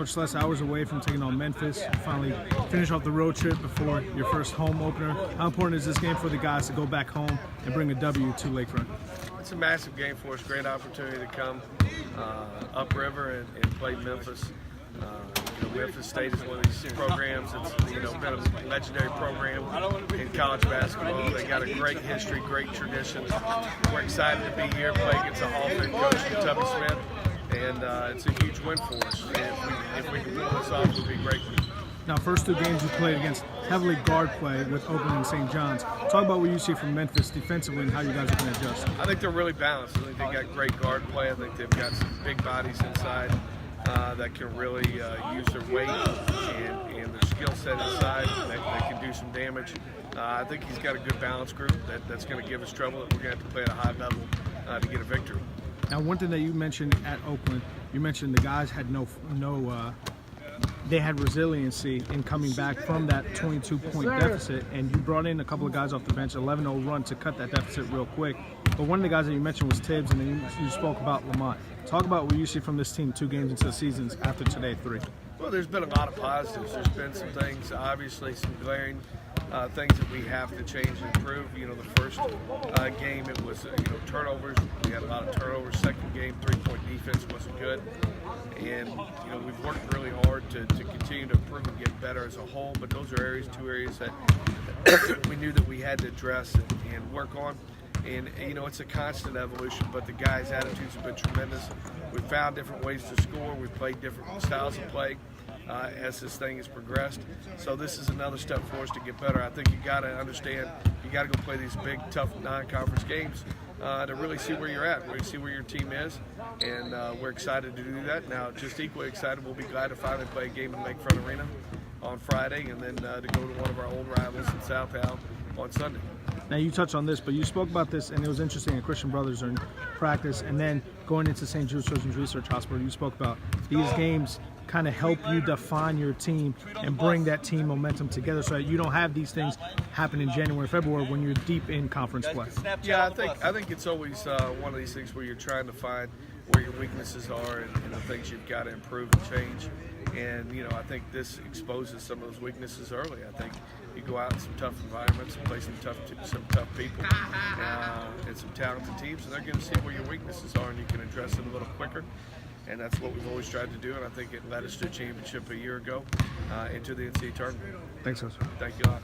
Much less hours away from taking on Memphis. Finally finish off the road trip before your first home opener. How important is this game for the guys to go back home and bring a W to Lakefront? It's a massive game for us. Great opportunity to come upriver and play Memphis. Memphis State is one of these programs that's been a legendary program in college basketball. They got a great history, great tradition. We're excited to be here, play against a Hall of Fame coach, Tubby Smith, and it's a huge win for us. And if we can pull this off, it would be great. Now, first two games you played against heavily guard play with Oakland and St. John's. Talk about what you see from Memphis defensively and how you guys are going to adjust. I think they're really balanced. I think they got great guard play. I think they've got some big bodies inside that can really use their weight and their skill set inside that can do some damage. I think he's got a good balance group that's going to give us trouble that we're going to have to play at a high level to get a victory. Now, one thing that you mentioned at Oakland, you mentioned the guys had they had resiliency in coming back from that 22-point deficit, and you brought in a couple of guys off the bench, 11-0 run to cut that deficit real quick. But one of the guys that you mentioned was Tibbs, and then you spoke about Lamont. Talk about what you see from this team 2 games into the seasons after today 3. Well, there's been a lot of positives. There's been some things, obviously some glaring things that we have to change and improve. The first game it was turnovers. We had a lot of turnovers. Second game, 3-point defense wasn't good. And we've worked really hard to continue to improve and get better as a whole. But those are 2 areas that we knew that we had to address and work on. And it's a constant evolution, but the guys' attitudes have been tremendous. We've found different ways to score. We've played different styles of play as this thing has progressed. So this is another step for us to get better. I think you got to understand, you got to go play these big, tough non-conference games to really see where you're at, really see where your team is, and we're excited to do that. Now, just equally excited, we'll be glad to finally play a game in Lakefront Arena on Friday, and then to go to one of our old rivals in South Hal on Sunday. Now, you touched on this, but you spoke about this, and it was interesting at Christian Brothers during practice, and then going into St. Jude Children's Research Hospital, you spoke about these games kind of help you define your team and bring that team momentum together so that you don't have these things happen in January, February when you're deep in conference play. Yeah, I think it's always one of these things where you're trying to find where your weaknesses are and the things you've got to improve and change. And, I think this exposes some of those weaknesses early. I think you go out in some tough environments and play some tough people and some talented teams, and they're going to see where your weaknesses are, and you can address it a little quicker. And that's what we've always tried to do, and I think it led us to a championship a year ago into the NCAA tournament. Thanks, Coach. Thank you a lot.